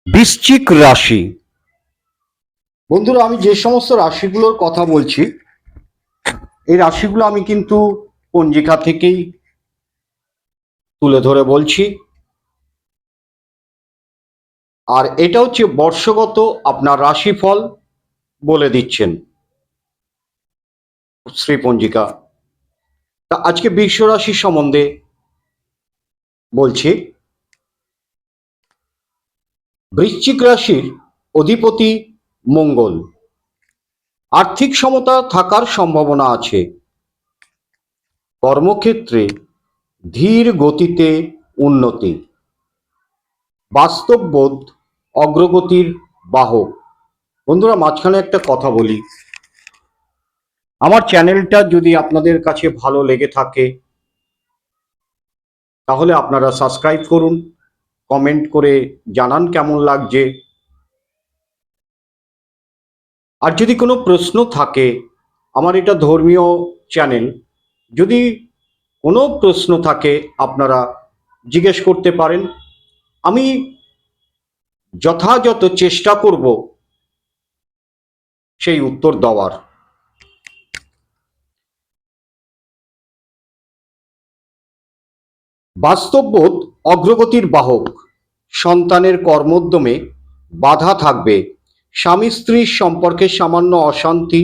বৃশ্চিক রাশি। বন্ধুরা, আমি যে সমস্ত রাশিগুলোর কথা বলছি এই রাশিগুলো আমি কিন্তু পঞ্জিকা থেকেই তুলে ধরে বলছি। আর এটা হচ্ছে বর্ষগত আপনার রাশিফল বলে দিচ্ছেন শ্রী পঞ্জিকা। তা আজকে বৃষ রাশি সম্বন্ধে বলছি। বৃশ্চিক রাশির অধিপতি মঙ্গল। আর্থিক সমতা থাকার সম্ভাবনা আছে। কর্মক্ষেত্রে ধীর গতিতে উন্নতি। বাস্তববোধ অগ্রগতির বাহক। বন্ধুরা, মাঝখানে একটা কথা বলি, আমার চ্যানেলটা যদি আপনাদের কাছে ভালো লেগে থাকে তাহলে আপনারা সাবস্ক্রাইব করুন, কমেন্ট করে জানান কেমন লাগছে। আর যদি কোনো প্রশ্ন থাকে, আমার এটা ধর্মীয় চ্যানেল, যদি কোনো প্রশ্ন থাকে আপনারা জিজ্ঞেস করতে পারেন। আমি যথাযথ চেষ্টা করব সেই উত্তর দেওয়ার। বাস্তববোধ অগ্রগতির বাহক। সন্তানের কর্মোদ্যমে বাধা থাকবে। স্বামী স্ত্রীর সম্পর্কে সামান্য অশান্তি।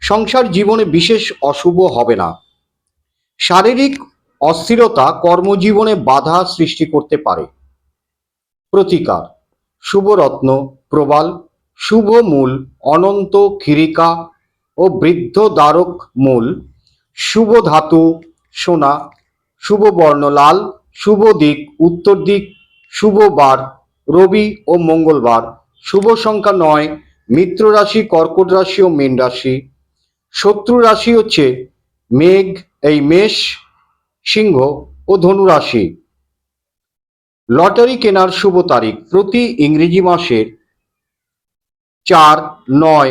সংসার জীবনে বিশেষ অশুভ হবে না। শারীরিক অস্থিরতা কর্মজীবনে বাধা সৃষ্টি করতে পারে। প্রতিকার: শুভরত্ন প্রবাল, শুভ মূল অনন্ত ক্ষীরিকা ও বৃদ্ধ দ্বারক মূল, শুভ ধাতু সোনা, শুভ বর্ণ লাল, শুভ দিক উত্তর দিক, শুভ বার রবি ও মঙ্গলবার, শুভ সংখ্যা 9, মিত্র রাশি কর্কট রাশি ও মীন রাশি। শত্রু রাশি হচ্ছে মেষ, সিংহ ও ধনু রাশি। লটারি কেনার শুভ তারিখ: প্রতি ইংরেজি মাসের 4, 9,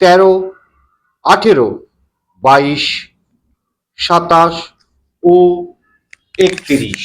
13, 18, 22, 27 ও 31।